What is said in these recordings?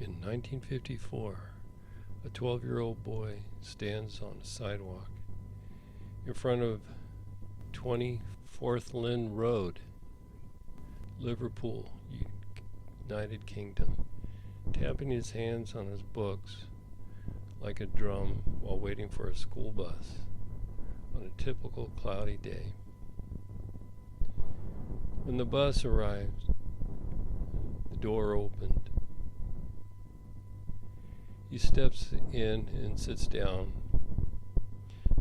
In 1954, a 12-year-old boy stands on a sidewalk in front of 24th Lynn Road, Liverpool, United Kingdom, tapping his hands on his books like a drum while waiting for a school bus on a typical cloudy day. When the bus arrived, the door opened. He steps in and sits down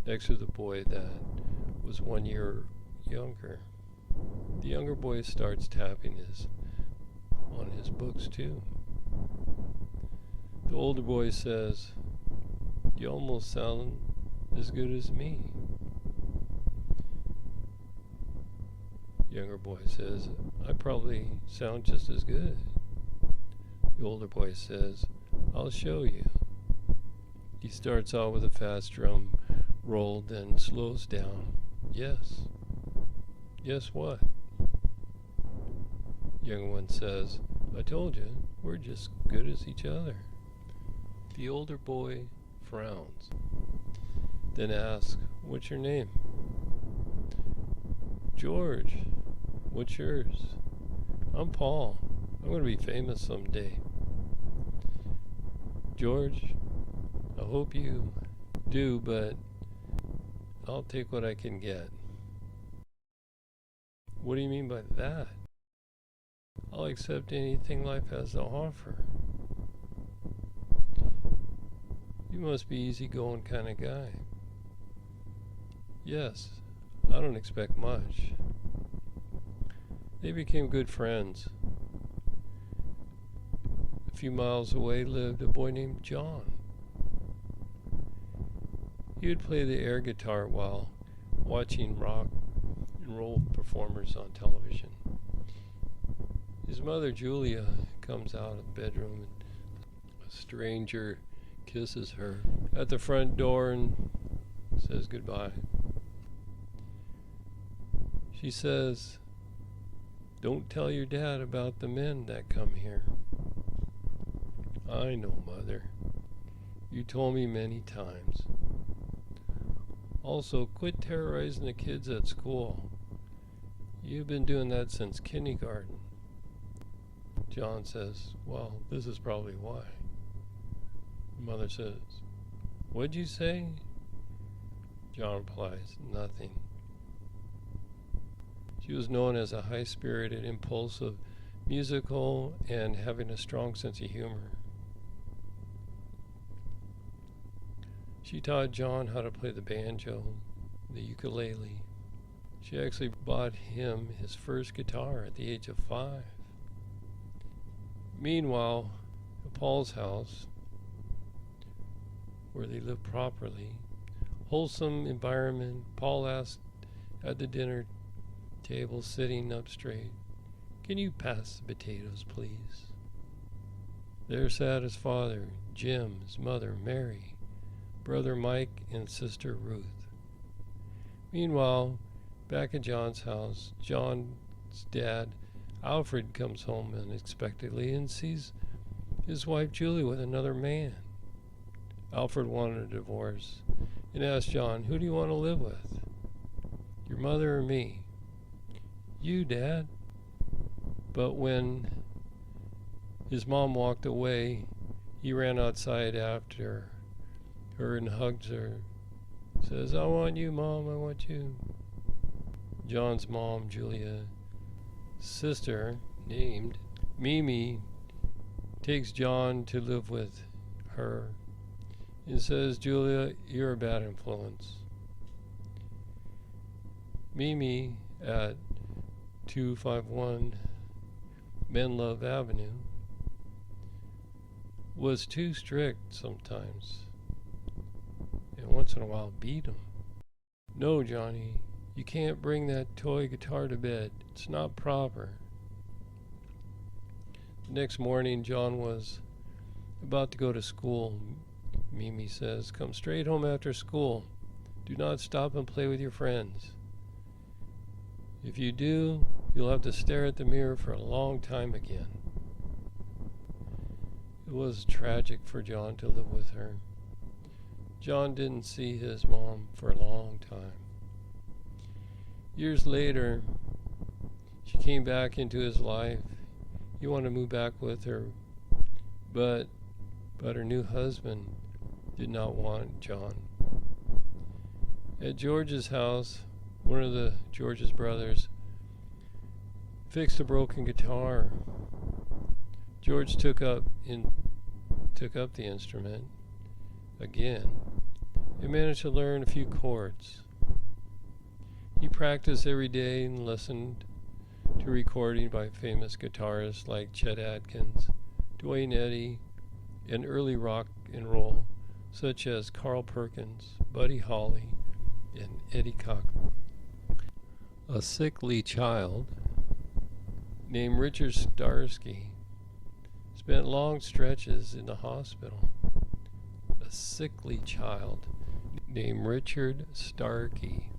next to the boy that was 1 year younger. The younger boy starts tapping on his books too. The older boy says, "You almost sound as good as me." Younger boy says, "I probably sound just as good." The older boy says, "I'll show you." He starts out with a fast drum roll, then slows down. "Yes." "Yes what?" Younger one says, "I told you, we're just good as each other." The older boy frowns, then asks, "What's your name?" "George." "What's yours?" "I'm Paul. I'm going to be famous someday." "George, I hope you do, but I'll take what I can get." "What do you mean by that?" "I'll accept anything life has to offer." "You must be easygoing kind of guy." "Yes, I don't expect much." They became good friends. A few miles away lived a boy named John. He would play the air guitar while watching rock and roll performers on television. His mother, Julia, comes out of the bedroom and a stranger kisses her at the front door and says goodbye. She says, "Don't tell your dad about the men that come here." "I know, Mother. You told me many times." "Also, quit terrorizing the kids at school. You've been doing that since kindergarten." John says, "Well, this is probably why." Mother says, "What'd you say?" John replies, "Nothing." She was known as a high-spirited, impulsive, musical, and having a strong sense of humor. She taught John how to play the banjo, the ukulele. She actually bought him his first guitar at the age of 5. Meanwhile, at Paul's house, where they lived properly, wholesome environment, Paul asked at the dinner table, sitting up straight, "Can you pass the potatoes, please?" There sat his father, Jim, his mother, Mary, brother Mike, and sister Ruth. Meanwhile, back at John's house, John's dad, Alfred, comes home unexpectedly and sees his wife Julie with another man. Alfred wanted a divorce and asked John, "Who do you want to live with? Your mother or me?" "You, Dad." But when his mom walked away, he ran outside after her and hugged her. Says, "I want you, Mom, I want you." John's mom, Julia's sister, named Mimi, takes John to live with her and says, "Julia, you're a bad influence." Mimi at 251 Menlove Avenue was too strict sometimes, and once in a while beat him. "No, Johnny, you can't bring that toy guitar to bed. It's not proper." The next morning, John was about to go to school. Mimi says, "Come straight home after school. Do not stop and play with your friends. If you do, you'll have to stare at the mirror for a long time again." It It was tragic for John to live with her. John didn't see his mom for a long time. Years later, she came back into his life. He wanted to move back with her, but her new husband did not want John. At George's house, one of George's brothers fixed a broken guitar. George took up the instrument again and managed to learn a few chords. He practiced every day and listened to recording by famous guitarists like Chet Atkins, Duane Eddy, and early rock and roll such as Carl Perkins, Buddy Holly, and Eddie Cochran. A sickly child named Richard Starsky spent long stretches in the hospital. A sickly child named Richard Starkey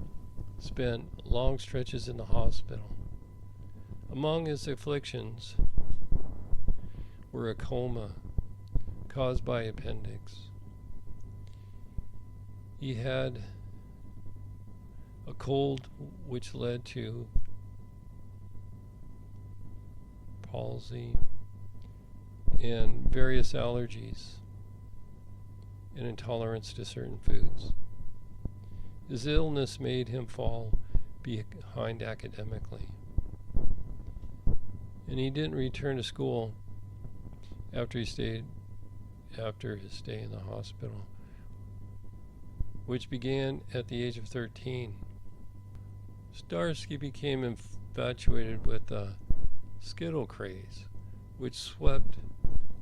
spent long stretches in the hospital. Among his afflictions were a coma caused by appendix. He had a cold which led to palsy and various allergies and intolerance to certain foods. His illness made him fall behind academically, and he didn't return to school after his stay in the hospital, which began at the age of 13. Starsky became infatuated with the Skittle craze, which swept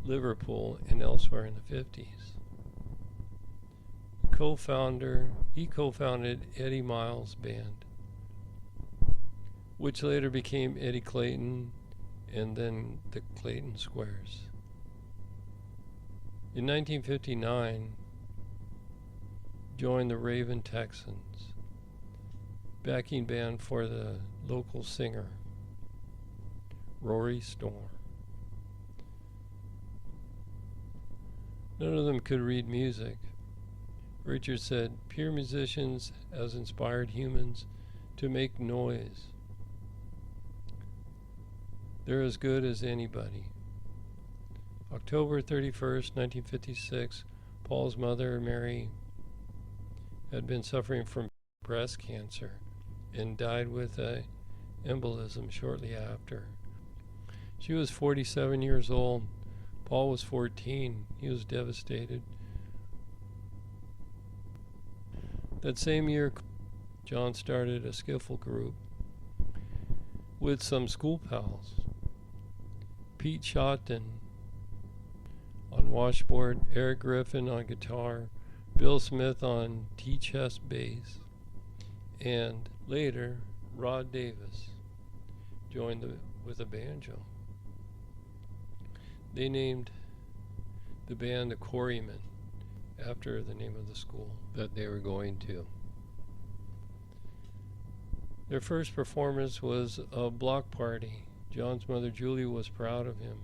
Liverpool and elsewhere in the 50s. He co-founded Eddie Miles' band, which later became Eddie Clayton and then the Clayton Squares. In 1959, joined the Raven Texans, backing band for the local singer, Rory Storm. None of them could read music. Richard said, "Pure musicians has inspired humans to make noise. They're as good as anybody." October 31st, 1956, Paul's mother, Mary, had been suffering from breast cancer and died with an embolism shortly after. She was 47 years old. Paul was 14. He was devastated. That same year, John started a skiffle group with some school pals. Pete Shotton on washboard, Eric Griffin on guitar, Bill Smith on T-chest bass, and later Rod Davis joined with a banjo. They named the band the Quarrymen after the name of the school that they were going to. Their first performance was a block party. John's mother, Julie, was proud of him.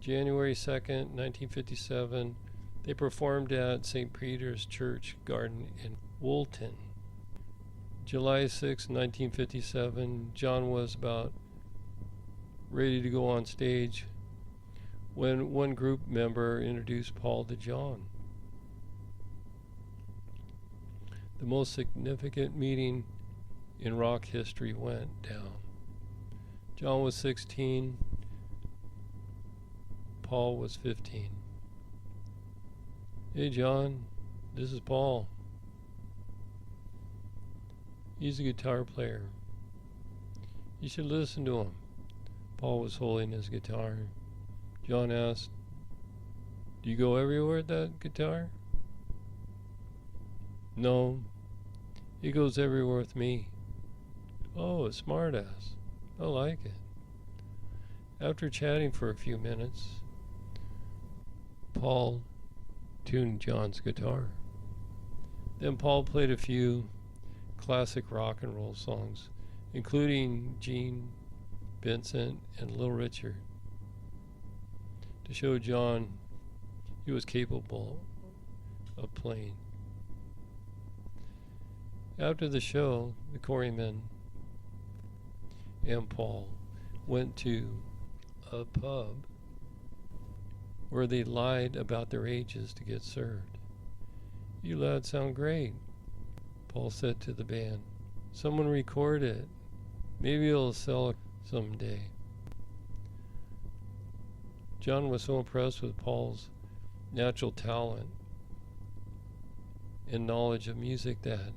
January 2nd, 1957, they performed at St. Peter's Church Garden in Woolton. July 6, 1957, John was about ready to go on stage when one group member introduced Paul to John. The most significant meeting in rock history went down. John was 16, Paul was 15. "Hey John, this is Paul. He's a guitar player. You should listen to him." Paul was holding his guitar. John asked, "Do you go everywhere with that guitar?" "No, he goes everywhere with me." "Oh, a smartass. I like it." After chatting for a few minutes, Paul tuned John's guitar. Then Paul played a few classic rock and roll songs, including Gene Vincent and Little Richard. to show John he was capable of playing. After the show, the Quarrymen and Paul went to a pub where they lied about their ages to get served. "You lads sound great," Paul said to the band. "Someone record it. Maybe it'll sell someday." John was so impressed with Paul's natural talent and knowledge of music that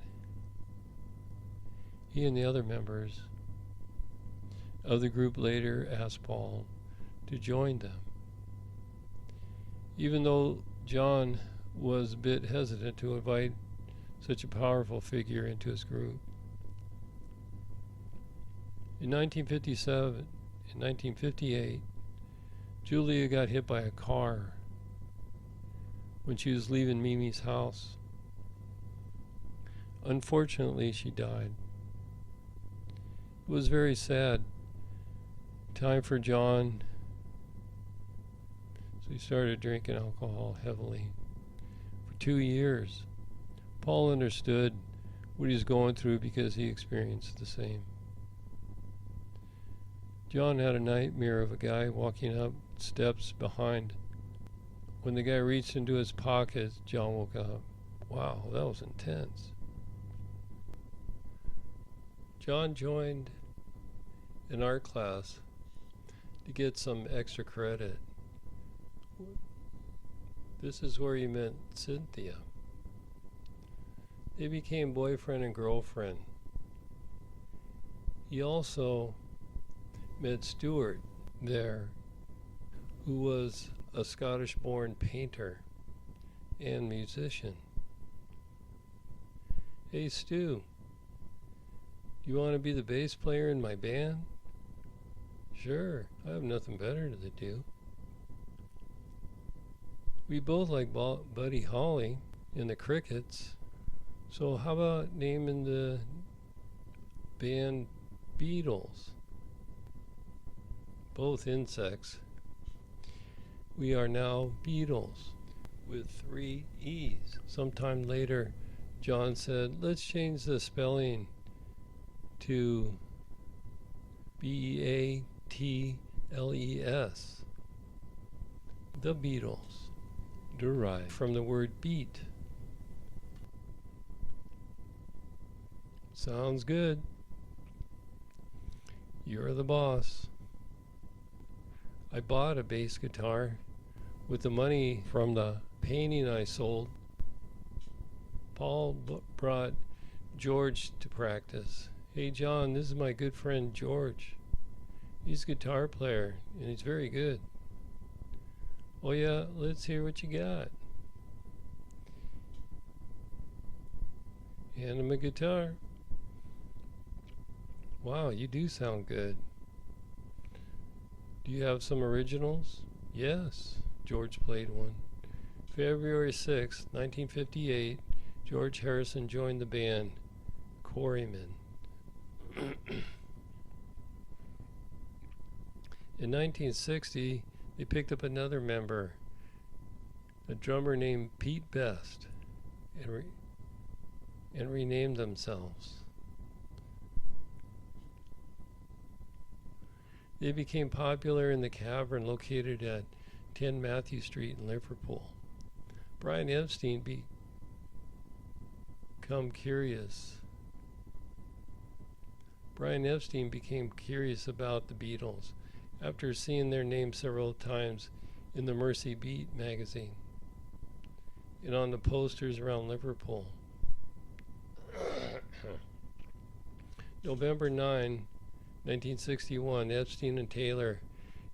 he and the other members of the group later asked Paul to join them. Even though John was a bit hesitant to invite such a powerful figure into his group. In 1957 and 1958, Julia got hit by a car when she was leaving Mimi's house. Unfortunately, she died. It was very sad. Time for John. So he started drinking alcohol heavily. For 2 years, Paul understood what he was going through because he experienced the same. John had a nightmare of a guy walking up steps behind. When the guy reached into his pocket, John woke up. Wow, that was intense. John joined an art class to get some extra credit. This is where he met Cynthia. They became boyfriend and girlfriend. He also met Stuart there, who was a Scottish-born painter and musician. "Hey Stu, do you want to be the bass player in my band?" "Sure, I have nothing better to do." "We both like Buddy Holly and the Crickets, so how about naming the band Beatles? Both insects. We are now Beatles with 3 E's. Sometime later, John said, "Let's change the spelling to Beatles. The Beatles, derived from the word beat." "Sounds good. You're the boss." I bought a bass guitar with the money from the painting I sold. Paul brought George to practice. "Hey John, this is my good friend George. He's a guitar player and he's very good." "Oh yeah, let's hear what you got." Hand him a guitar. "Wow, you do sound good. Do you have some originals?" "Yes." George played one. February 6, 1958, George Harrison joined the band Quarrymen. In 1960, they picked up another member, a drummer named Pete Best, and renamed themselves. They became popular in the cavern located at 10 Matthew Street in Liverpool. Brian Epstein became curious about the Beatles after seeing their name several times in the Mercy Beat magazine and on the posters around Liverpool. November 9, 1961, Epstein and Taylor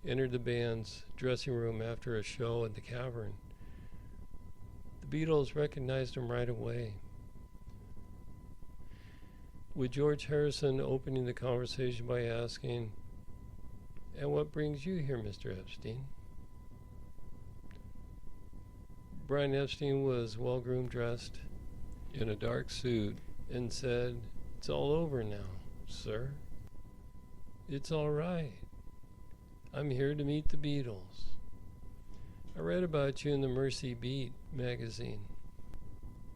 entered the band's dressing room after a show at the Cavern. The Beatles recognized him right away, with George Harrison opening the conversation by asking, "And what brings you here, Mr. Epstein?" Brian Epstein was well-groomed, dressed in a dark suit, and said, "It's all over now, sir." "It's all right. I'm here to meet the Beatles." I read about you in the Mercy Beat magazine,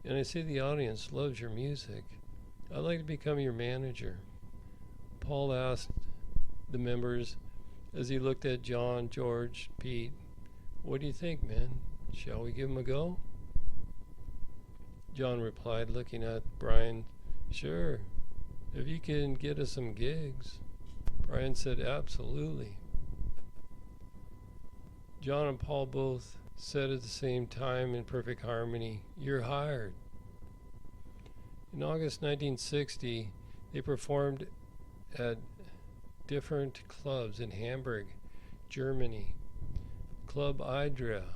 and I see the audience loves your music. I'd like to become your manager." Paul asked the members as he looked at John, George, Pete, "What do you think, men? Shall we give him a go?" John replied, looking at Brian, "Sure, if you can get us some gigs." Brian said, "Absolutely." John and Paul both said at the same time in perfect harmony, "You're hired." In August 1960, they performed at different clubs in Hamburg, Germany. Club Idra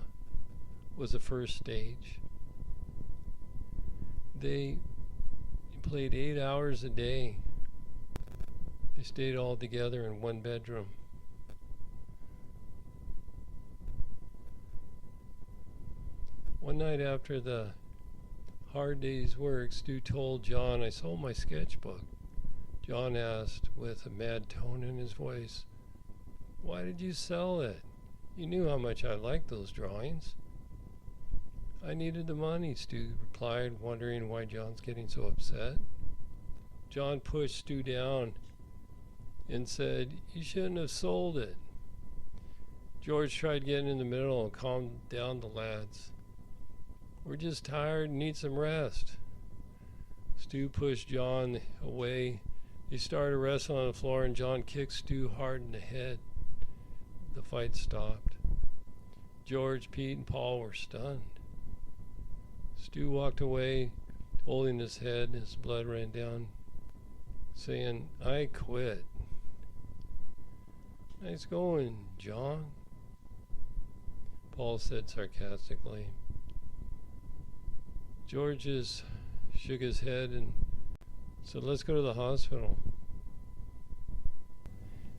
was the first stage. They played 8 hours a day. They stayed all together in one bedroom. One night after the hard day's work, Stu told John, "I sold my sketchbook." John asked with a mad tone in his voice, "Why did you sell it? You knew how much I liked those drawings." "I needed the money," Stu replied, wondering why John's getting so upset. John pushed Stu down and said, "You shouldn't have sold it." George tried getting in the middle and calmed down the lads. "We're just tired and need some rest." Stu pushed John away. They started wrestling on the floor, and John kicked Stu hard in the head. The fight stopped. George, Pete, and Paul were stunned. Stu walked away, holding his head. His blood ran down, saying, "I quit." "Nice going, John," Paul said sarcastically. George just shook his head and said, "Let's go to the hospital."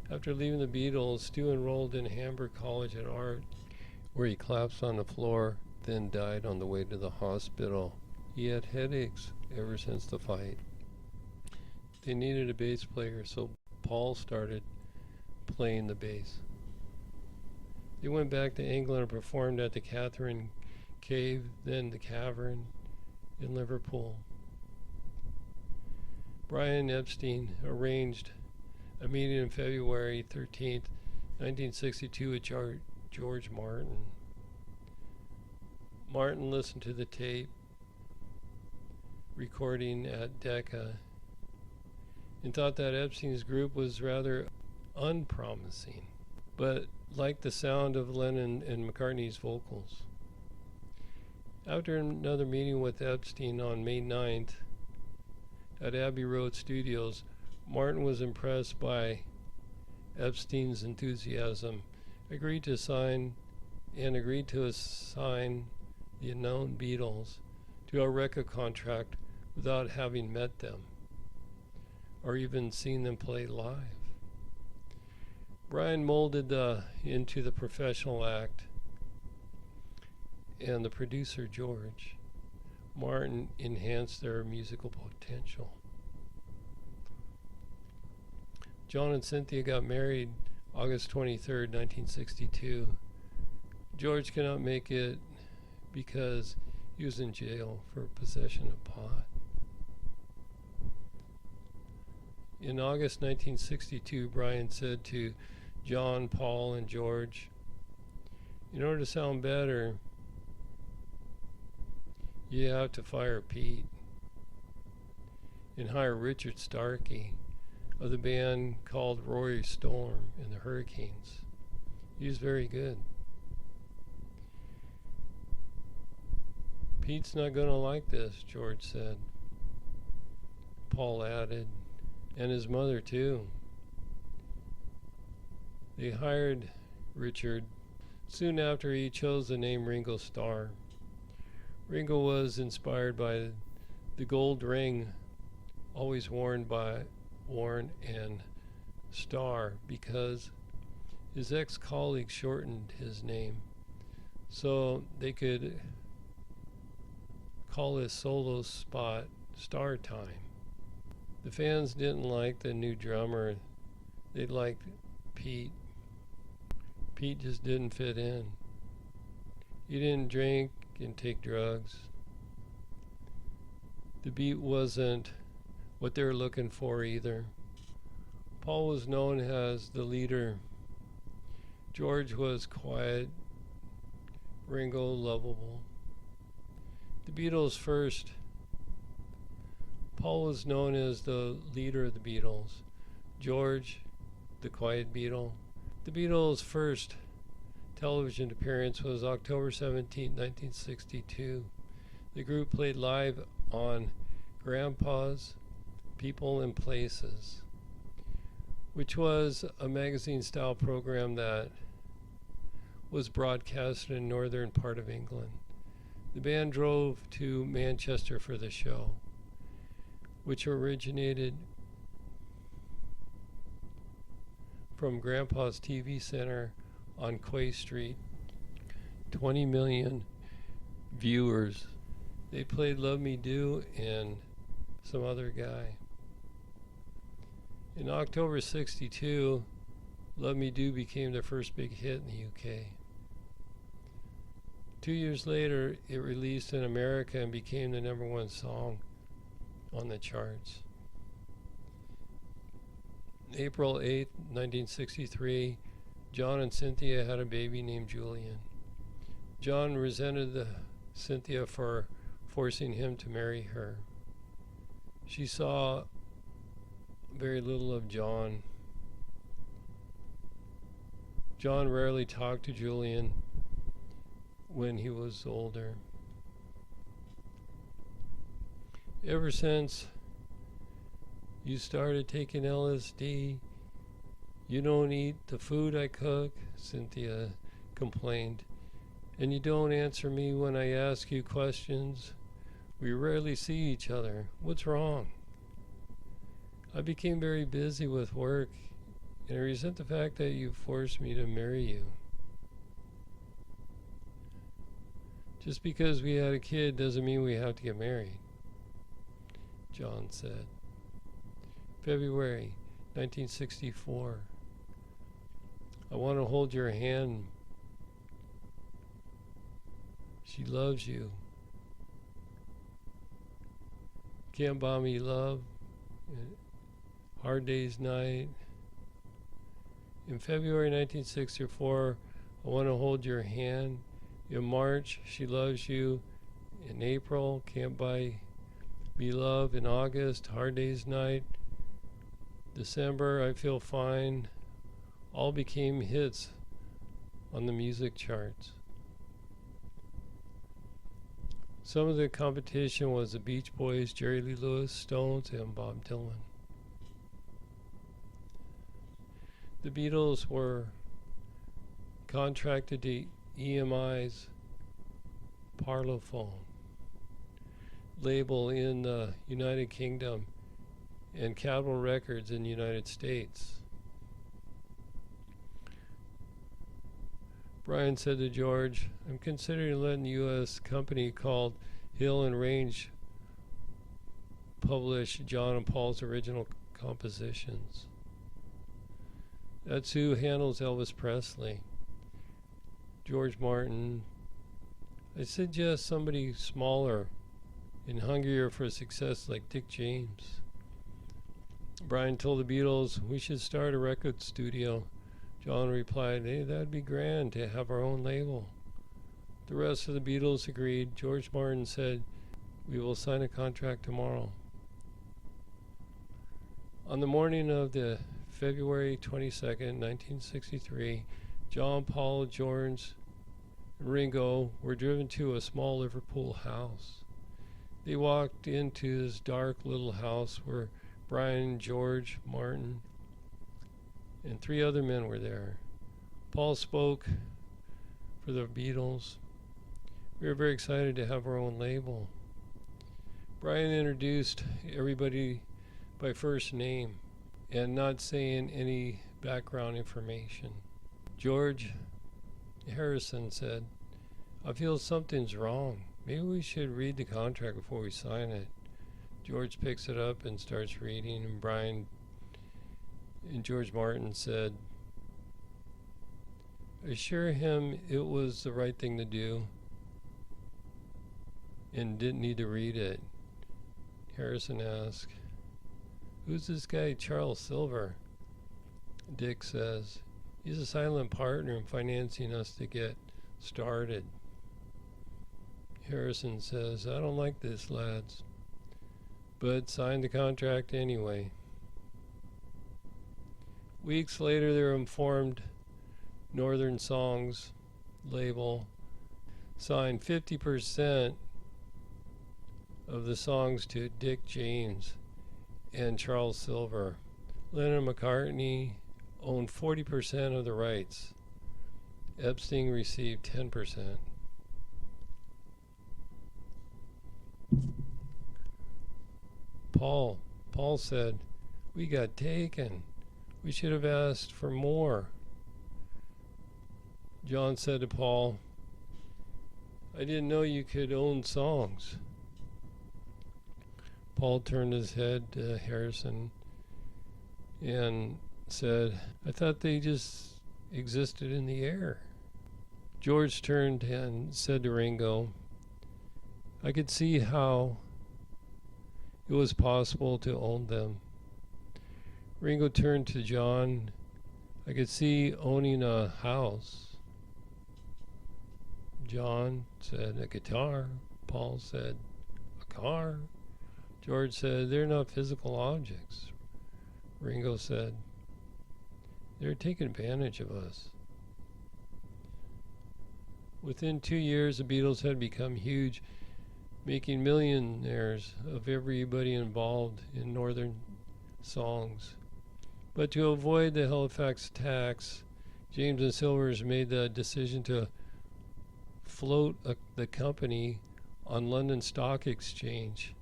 After leaving the Beatles, Stu enrolled in Hamburg College of Art, where he collapsed on the floor, then died on the way to the hospital. He had headaches ever since the fight. They needed a bass player, so Paul started playing the bass. They went back to England and performed at the Catherine Cave, then the Cavern in Liverpool. Brian Epstein arranged a meeting on February 13th, 1962 with George Martin. Martin listened to the tape recording at Decca and thought that Epstein's group was rather unpromising, but liked the sound of Lennon and McCartney's vocals. After another meeting with Epstein on May 9th at Abbey Road Studios, Martin was impressed by Epstein's enthusiasm, agreed to assign the unknown Beatles to a record contract without having met them or even seen them play live. Brian molded into the professional act, and the producer, George Martin, enhanced their musical potential. John and Cynthia got married August 23rd, 1962. George could not make it because he was in jail for possession of pot. In August 1962, Brian said to John, Paul, and George, "In order to sound better, you have to fire Pete and hire Richard Starkey of the band called Rory Storm and the Hurricanes. He was very good." "Pete's not going to like this," George said. Paul added, "and his mother too." They hired Richard. Soon after, he chose the name Ringo Starr. Ringo was inspired by the gold ring always worn and Starr because his ex-colleagues shortened his name so they could call his solo spot Star Time. The fans didn't like the new drummer. They liked Pete. Pete just didn't fit in. He didn't drink and take drugs. The beat wasn't what they were looking for either. Paul was known as the leader. George was quiet, Ringo lovable. The Beatles first. Paul was known as the leader of the Beatles. George, the quiet Beatle. The Beatles' first television appearance was October 17, 1962. The group played live on Grandpa's People and Places, which was a magazine-style program that was broadcast in the northern part of England. The band drove to Manchester for the show, which originated from Grandpa's TV center on Quay Street. 20 million viewers. They played Love Me Do and some other guy. In October 62, Love Me Do became their first big hit in the UK. 2 years later, it released in America and became the #1 song on the charts. April 8, 1963, John and Cynthia had a baby named Julian. John resented Cynthia for forcing him to marry her. She saw very little of John. John rarely talked to Julian when he was older. Ever since you started taking LSD, you don't eat the food I cook, Cynthia complained, and you don't answer me when I ask you questions. We rarely see each other. What's wrong? I became very busy with work, and I resent the fact that you forced me to marry you. Just because we had a kid doesn't mean we have to get married, John said. February 1964. I want to hold your hand. She loves you. Can't buy me love. Hard Day's Night. In February 1964, I want to hold your hand. In March, She Loves You. In April, Can't Buy Me Love. In August, Hard Day's Night. December, I Feel Fine. All became hits on the music charts. Some of the competition was the Beach Boys, Jerry Lee Lewis, Stones, and Bob Dylan. The Beatles were contracted to EMI's Parlophone label in the United Kingdom and Capitol Records in the United States. Brian said to George, I'm considering letting the U.S. company called Hill and Range publish John and Paul's original compositions. That's who handles Elvis Presley. George Martin. I suggest somebody smaller and hungrier for success like Dick James. Brian told the Beatles, we should start a record studio. John replied, hey, that'd be grand to have our own label. The rest of the Beatles agreed. George Martin said, we will sign a contract tomorrow. On the morning of the February 22nd, 1963, John, Paul, George, and Ringo were driven to a small Liverpool house. They walked into this dark little house where Brian, George, Martin, and 3 other men were there. Paul spoke for the Beatles. We were very excited to have our own label. Brian introduced everybody by first name and not saying any background information. George Harrison said, I feel something's wrong. Maybe we should read the contract before we sign it. George picks it up and starts reading, and Brian and George Martin said, assure him it was the right thing to do. and didn't need to read it. Harrison asked, "Who's this guy Charles Silver?" Dick says, "He's a silent partner in financing us to get started." Harrison says, "I don't like this, lads, but signed the contract anyway." Weeks later, they're informed Northern Songs label signed 50% of the songs to Dick James and Charles Silver. Lennon and McCartney owned 40% of the rights. Epstein received 10%. Paul said, "We got taken. We should have asked for more." John said to Paul, "I didn't know you could own songs." Paul turned his head to Harrison and said, "I thought they just existed in the air." George turned and said to Ringo, "I could see how it was possible to own them." Ringo turned to John. "I could see owning a house." John said, "A guitar." Paul said, "A car." George said, "They're not physical objects." Ringo said, "They're taking advantage of us." Within 2 years, the Beatles had become huge, making millionaires of everybody involved in Northern Songs. But to avoid the Halifax tax, James and Silvers made the decision to float the company on London Stock Exchange,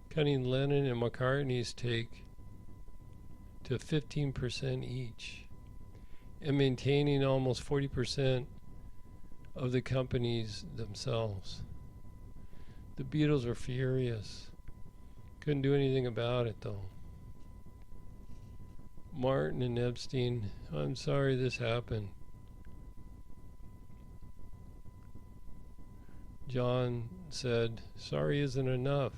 cutting Lennon and McCartney's take to 15% each, and maintaining almost 40% of the companies themselves. The Beatles were furious. Couldn't do anything about it, though. Martin and Epstein, "I'm sorry this happened." John said, "Sorry isn't enough.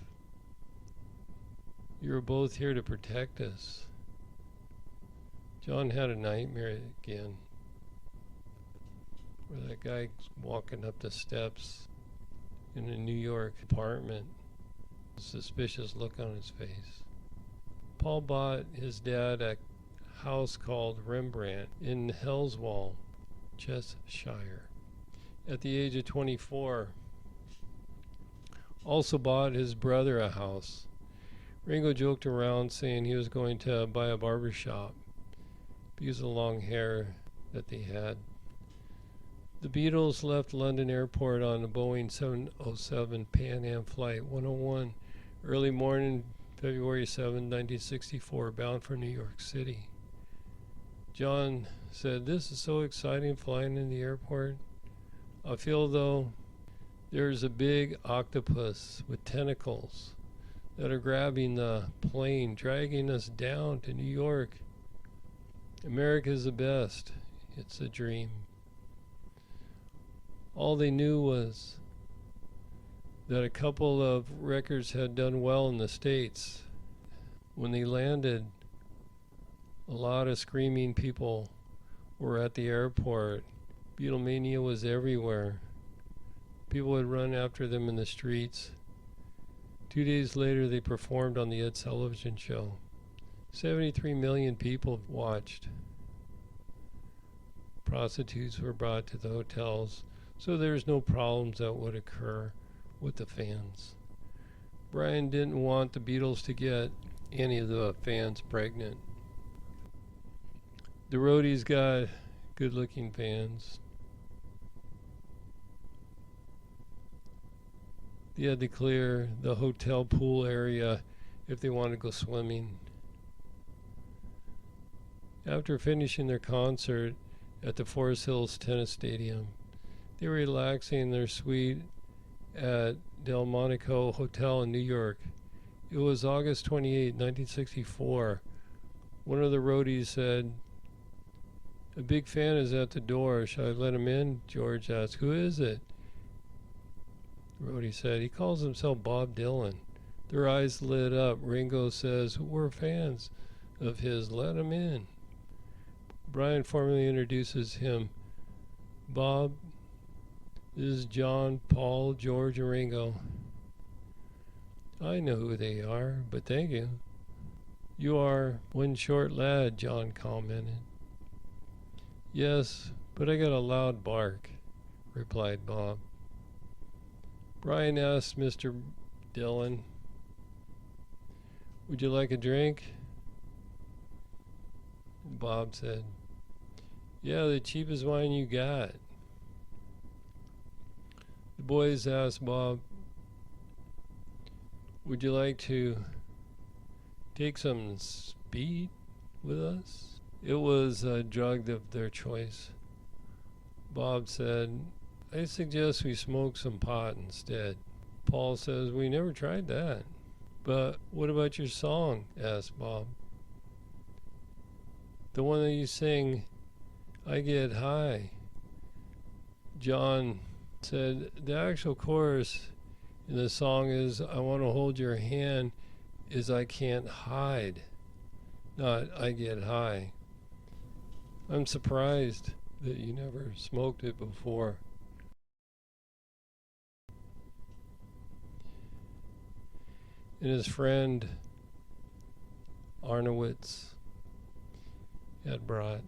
You were both here to protect us." John had a nightmare again, where that guy walking up the steps in a New York apartment, a suspicious look on his face. Paul bought his dad a house called Rembrandt in Hellswall, Cheshire, at the age of 24. Also bought his brother a house. Ringo joked around saying he was going to buy a barber shop because of the long hair that they had. The Beatles left London Airport on a Boeing 707 Pan Am Flight 101 early morning, February 7, 1964, bound for New York City. John said, "This is so exciting flying in the airport. I feel though there's a big octopus with tentacles that are grabbing the plane, dragging us down to New York. America's the best. It's a dream." All they knew was that a couple of records had done well in the States. When they landed, a lot of screaming people were at the airport. Beatlemania was everywhere. People would run after them in the streets. 2 days later, they performed on the Ed Sullivan Show. 73 million people watched. Prostitutes were brought to the hotels, so there's no problems that would occur with the fans. Brian didn't want the Beatles to get any of the fans pregnant. The roadies got good-looking fans. They had to clear the hotel pool area if they wanted to go swimming. After finishing their concert at the Forest Hills Tennis Stadium, they were relaxing in their suite at Delmonico Hotel in New York. It was August 28, 1964. One of the roadies said, "A big fan is at the door. Shall I let him in?" George asked, "Who is it?" Rhodey said. He calls himself Bob Dylan. Their eyes lit up. Ringo says, we're fans of his. Let him in. Brian formally introduces him. Bob, this is John, Paul, George, and Ringo. I know who they are, but thank you. You are one short lad, John commented. Yes, but I got a loud bark, replied Bob. Brian asked Mr. Dylan, would you like a drink? Bob said, yeah, the cheapest wine you got. The boys asked Bob, would you like to take some speed with us? It was a drug of their choice. Bob said, I suggest we smoke some pot instead. Paul says, we never tried that. But what about your song? Asked Bob. The one that you sing, I Get High. John said, the actual chorus in the song is, I want to hold your hand is I can't hide, not I get high. I'm surprised that you never smoked it before. And his friend Arnowitz had brought.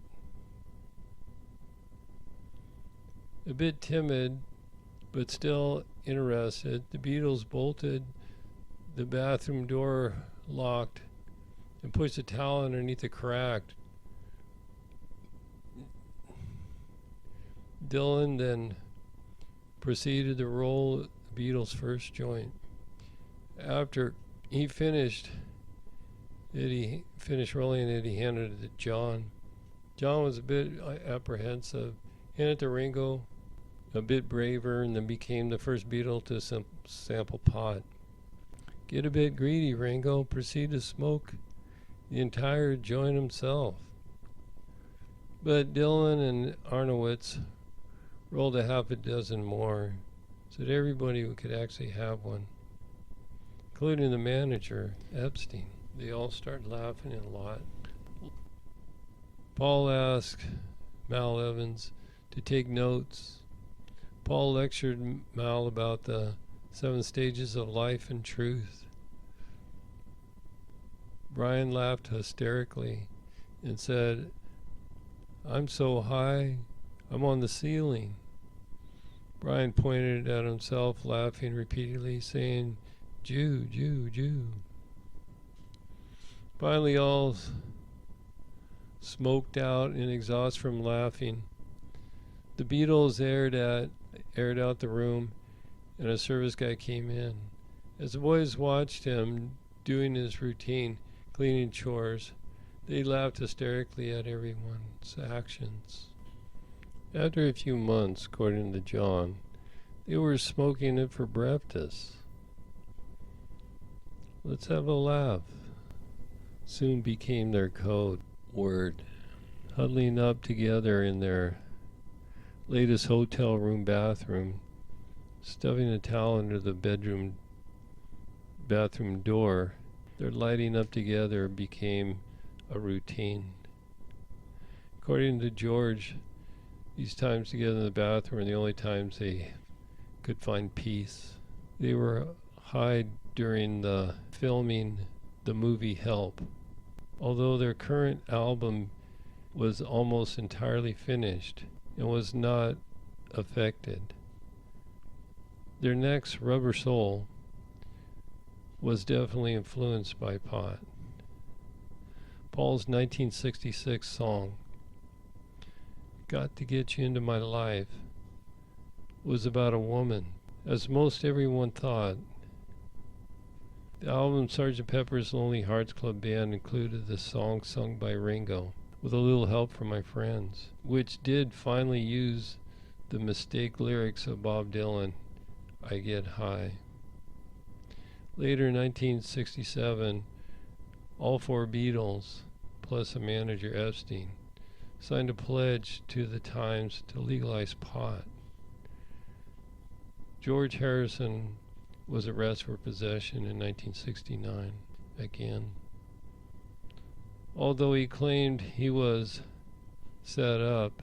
A bit timid, but still interested, the Beatles bolted the bathroom door locked and pushed a towel underneath the crack. Dylan then proceeded to roll the Beatles' first joint. After he finished rolling it, he handed it to John. John was a bit apprehensive, handed it to Ringo, a bit braver, and then became the first Beatle to sample pot. Get a bit greedy, Ringo. Proceed to smoke the entire joint himself. But Dylan and Arnowitz rolled a half a dozen more, so that everybody could actually have one, including the manager, Epstein. They all started laughing a lot. Paul asked Mal Evans to take notes. Paul lectured Mal about the 7 stages of life and truth. Brian laughed hysterically and said, I'm so high, I'm on the ceiling. Brian pointed at himself, laughing repeatedly, saying, Jew, Jew, Jew. Finally, all smoked out in exhaust from laughing. The Beatles aired out the room, and a service guy came in. As the boys watched him doing his routine cleaning chores, they laughed hysterically at everyone's actions. After a few months, according to John, they were smoking it for breakfast. Let's have a laugh soon became their code word. Huddling up together in their latest hotel room bathroom, stuffing a towel under the bathroom door, their lighting up together became a routine. According to George, these times together in the bathroom were the only times they could find peace. They were high during the filming the movie Help. Although their current album was almost entirely finished and was not affected, their next, Rubber Soul, was definitely influenced by pot. Paul's 1966 song, Got to Get You Into My Life, was about a woman, as most everyone thought. The album Sgt. Pepper's Lonely Hearts Club Band included the song sung by Ringo, with a little help from my friends, which did finally use the mistake lyrics of Bob Dylan, I Get High. Later in 1967, all 4 Beatles, plus a manager, Epstein, signed a pledge to the Times to legalize pot. George Harrison was arrested for possession in 1969 again. Although he claimed he was set up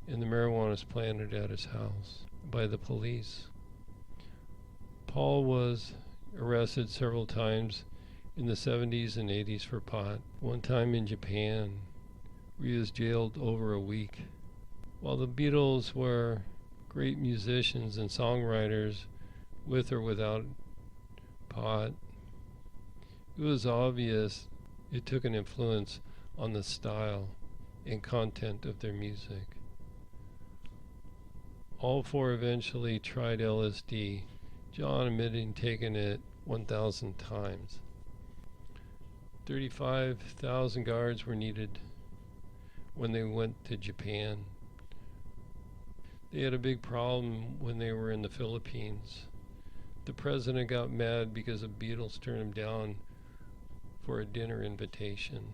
and the marijuana was planted at his house by the police. Paul was arrested several times in the 70s and 80s for pot. One time in Japan, where he was jailed over a week. While the Beatles were great musicians and songwriters with or without pot, it was obvious it took an influence on the style and content of their music. All four eventually tried LSD, John admitting taking it 1,000 times. 35,000 guards were needed when they went to Japan. They had a big problem when they were in the Philippines. The president got mad because the Beatles turned him down for a dinner invitation.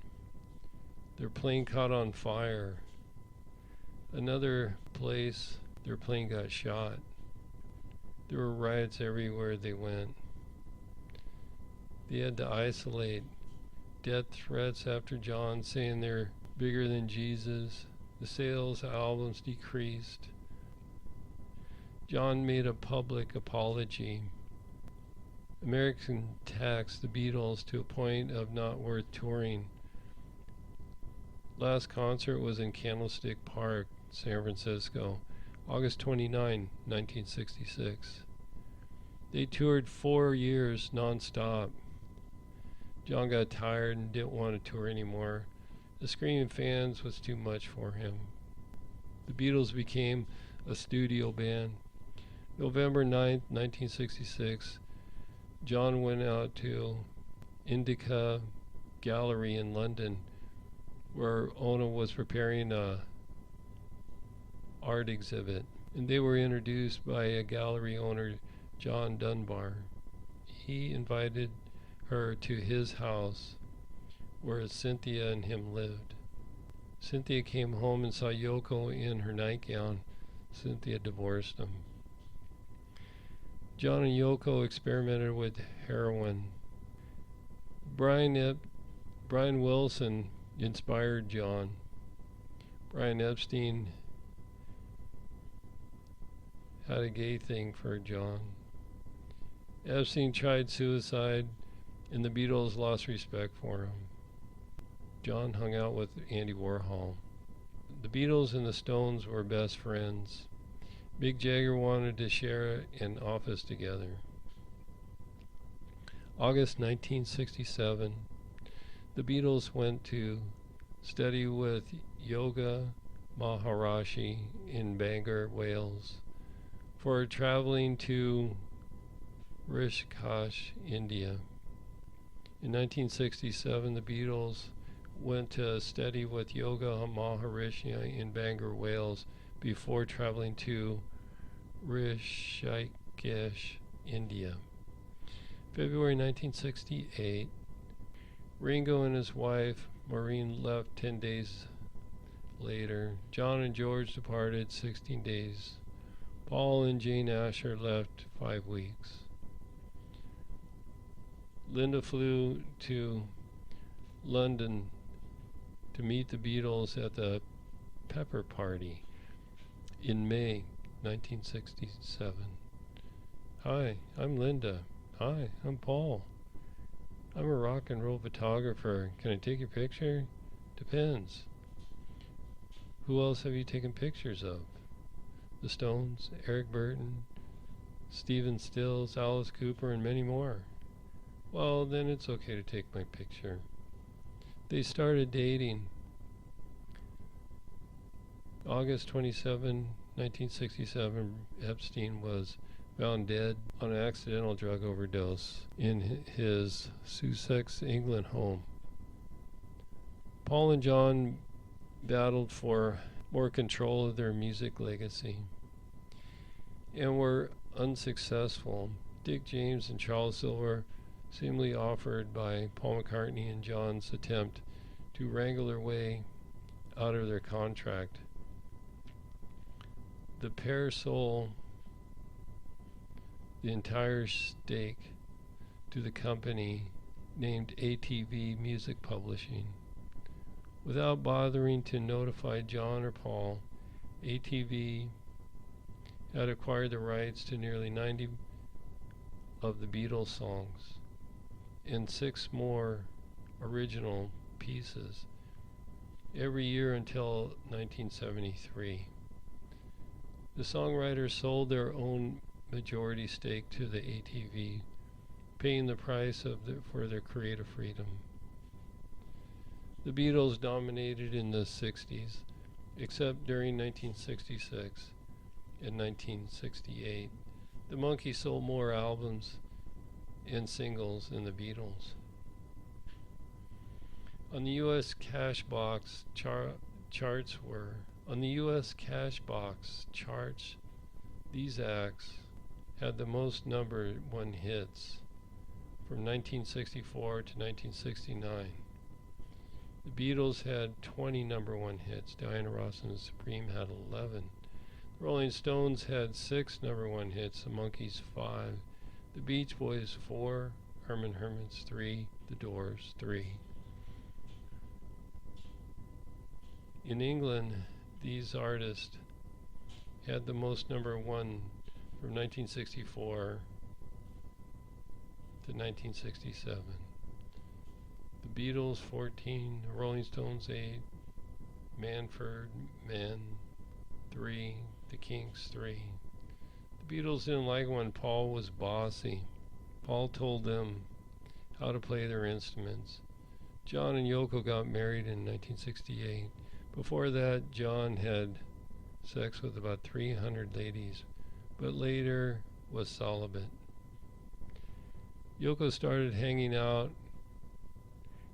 Their plane caught on fire. Another place, their plane got shot. There were riots everywhere they went. They had to isolate. Death threats after John saying they're bigger than Jesus. The sales of albums decreased. John made a public apology. American taxed the Beatles to a point of not worth touring. Last concert was in Candlestick Park, San Francisco, August 29, 1966. They toured 4 years non-stop. John got tired and didn't want to tour anymore. The screaming fans was too much for him. The Beatles became a studio band. November 9th, 1966, John went out to Indica Gallery in London, where Ona was preparing a art exhibit, and they were introduced by a gallery owner, John Dunbar. He invited her to his house where Cynthia and him lived. Cynthia came home and saw Yoko in her nightgown. Cynthia divorced him. John and Yoko experimented with heroin. Brian Wilson inspired John. Brian Epstein had a gay thing for John. Epstein tried suicide, and the Beatles lost respect for him. John hung out with Andy Warhol. The Beatles and the Stones were best friends. Mick Jagger wanted to share an office together. August 1967, the Beatles went to study with Yoga Maharishi in Bangor, Wales, for traveling to Rishikesh, India. In 1967, the Beatles went to study with Yoga Maharishi in Bangor, Wales, before traveling to Rishikesh, India. February 1968, Ringo and his wife Maureen left 10 days later. John and George departed 16 days. Paul and Jane Asher left 5 weeks. Linda flew to London to meet the Beatles at the Pepper Party in May 1967. Hi, I'm Linda. Hi, I'm Paul. I'm a rock and roll photographer. Can I take your picture? Depends. Who else have you taken pictures of? The Stones, Eric Burton, Stephen Stills, Alice Cooper, and many more. Well, then it's okay to take my picture. They started dating. August 27, 1967, Epstein was found dead on an accidental drug overdose in his Sussex, England home. Paul and John battled for more control of their music legacy and were unsuccessful. Dick James and Charles Silver seemingly offered by Paul McCartney and John's attempt to wrangle their way out of their contract. The pair sold the entire stake to the company named ATV Music Publishing. Without bothering to notify John or Paul, ATV had acquired the rights to nearly 90 of the Beatles songs and 6 more original pieces every year until 1973. The songwriters sold their own majority stake to the ATV, paying the price for their creative freedom. The Beatles dominated in the 60s, except during 1966 and 1968. The Monkees sold more albums and singles than the Beatles. On the U.S. cash box charts, these acts had the most number 1 hits from 1964 to 1969. The Beatles had 20 number 1 hits. Diana Ross and the Supreme had 11. The Rolling Stones had 6 number 1 hits. The Monkees 5. The Beach Boys 4. Herman Hermits 3. The Doors 3. In England, these artists had the most number 1 from 1964 to 1967. The Beatles 14, the Rolling Stones 8, Manford Men 3, the Kinks 3. The Beatles didn't like when Paul was bossy. Paul told them how to play their instruments. John and Yoko got married in 1968. Before that, John had sex with about 300 ladies, but later was celibate. Yoko started hanging out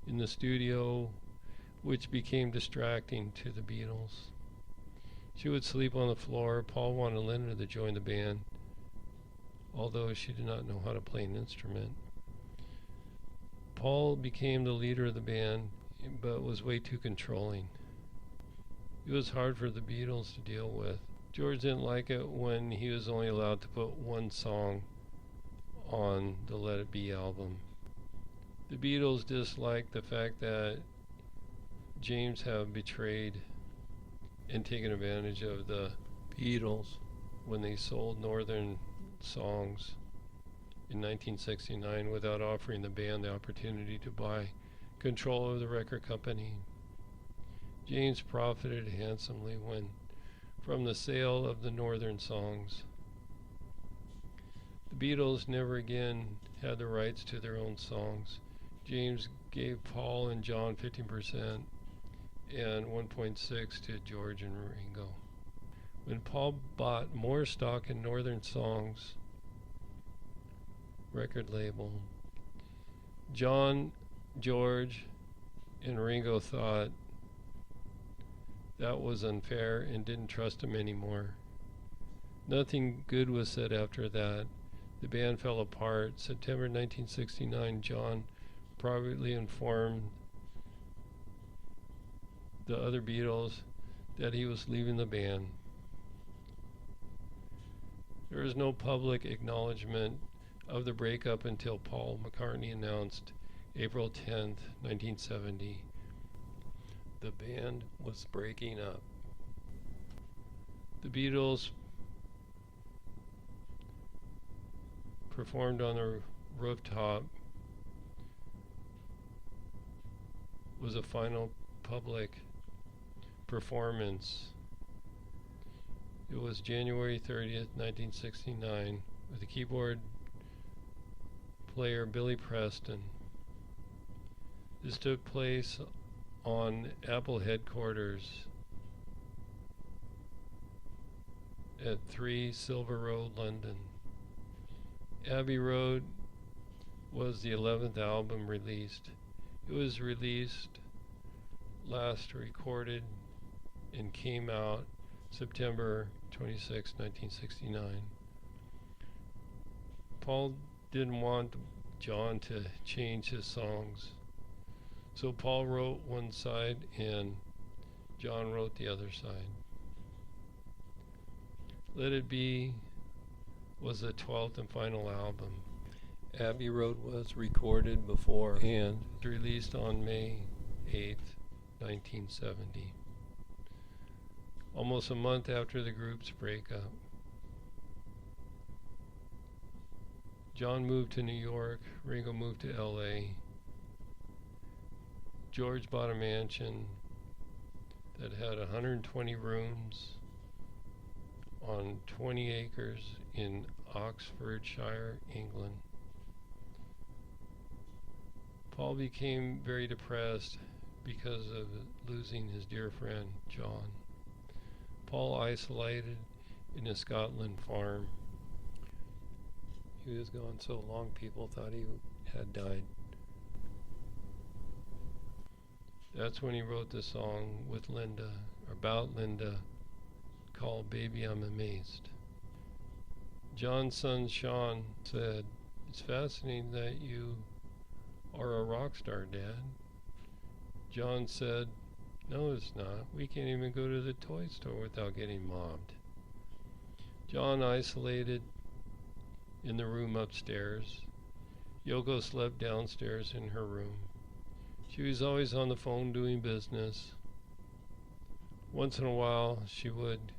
in the studio, which became distracting to the Beatles. She would sleep on the floor. Paul wanted Lennon to join the band, although she did not know how to play an instrument. Paul became the leader of the band, but was way too controlling. It was hard for the Beatles to deal with. George didn't like it when he was only allowed to put 1 song on the Let It Be album. The Beatles disliked the fact that James had betrayed and taken advantage of the Beatles when they sold Northern Songs in 1969 without offering the band the opportunity to buy control of the record company. James profited handsomely from the sale of the Northern Songs. The Beatles never again had the rights to their own songs. James gave Paul and John 15% and 1.6% to George and Ringo. When Paul bought more stock in Northern Songs record label, John, George, and Ringo thought that was unfair and didn't trust him anymore. Nothing good was said after that. The band fell apart. September 1969, John privately informed the other Beatles that he was leaving the band. There was no public acknowledgement of the breakup until Paul McCartney announced April 10th, 1970, the band was breaking up. The Beatles performed on the rooftop. Was a final public performance. It was January 30th, 1969, with the keyboard player Billy Preston. This took place on Apple headquarters at 3 Silver Road, London. Abbey Road was the 11th album released. It was released, last recorded, and came out September 26, 1969. Paul didn't want John to change his songs, so Paul wrote one side and John wrote the other side. Let It Be was the 12th and final album. Abbey Road was recorded before and released on May 8th, 1970. Almost a month after the group's breakup. John moved to New York, Ringo moved to LA. George bought a mansion that had 120 rooms on 20 acres in Oxfordshire, England. Paul became very depressed because of losing his dear friend, John. Paul isolated in a Scotland farm. He was gone so long people thought he had died. That's when he wrote the song with Linda, about Linda, called Baby I'm Amazed. John's son Sean said, "It's fascinating that you are a rock star, Dad." John said, "No, it's not. We can't even go to the toy store without getting mobbed." John isolated in the room upstairs. Yoko slept downstairs in her room. She was always on the phone doing business. Once in a while, she would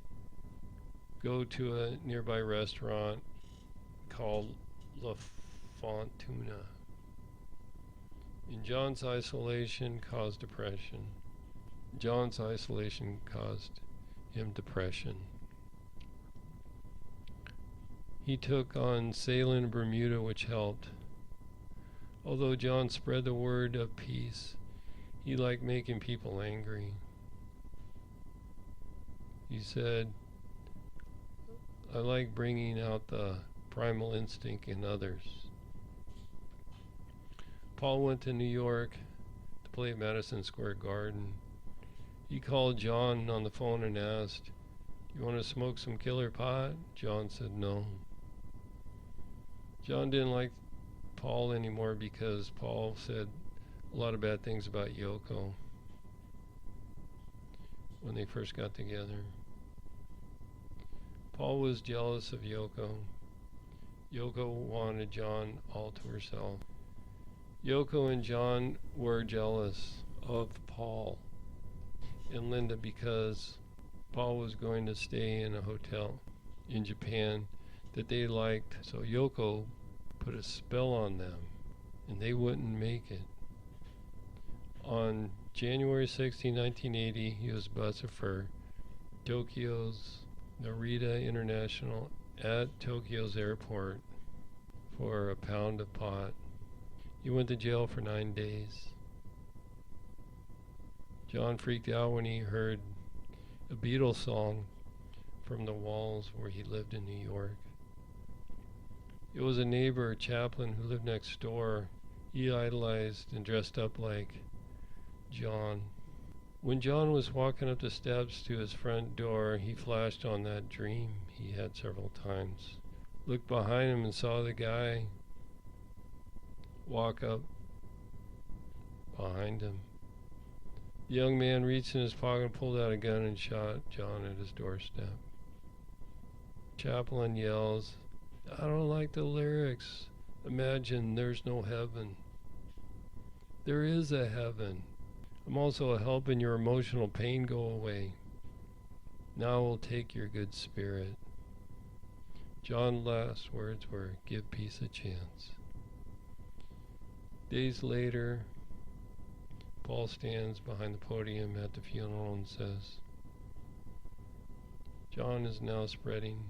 go to a nearby restaurant called La Fortuna. And John's isolation caused depression. John's isolation caused him depression. He took on sailing in Bermuda, which helped. Although John spread the word of peace, he liked making people angry. He said, "I like bringing out the primal instinct in others." Paul went to New York to play at Madison Square Garden. He called John on the phone and asked, "You want to smoke some killer pot?" John said no. John didn't like Paul anymore because Paul said a lot of bad things about Yoko when they first got together. Paul was jealous of Yoko. Yoko wanted John all to herself. Yoko and John were jealous of Paul and Linda because Paul was going to stay in a hotel in Japan that they liked, so Yoko put a spell on them and they wouldn't make it. On January 16, 1980, he was busted for Tokyo's Narita International at Tokyo's airport for a pound of pot. He went to jail for 9 days. John freaked out when he heard a Beatles song from the walls where he lived in New York. It was a neighbor, Chaplin, who lived next door. He idolized and dressed up like John. When John was walking up the steps to his front door, he flashed on that dream he had several times. Looked behind him and saw the guy walk up behind him. The young man reached in his pocket and pulled out a gun and shot John at his doorstep. Chaplin yells, "I don't like the lyrics. Imagine there's no heaven." There is a heaven. I'm also helping your emotional pain go away. Now I will take your good spirit. John's last words were, "Give peace a chance." Days later, Paul stands behind the podium at the funeral and says, "John is now spreading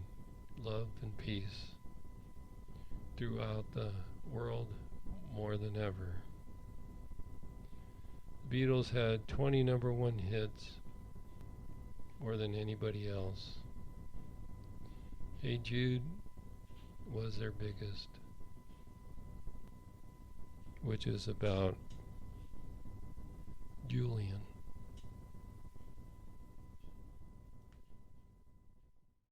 love and peace throughout the world more than ever." The Beatles had 20 number one hits, more than anybody else. Hey Jude was their biggest, which is about Julian.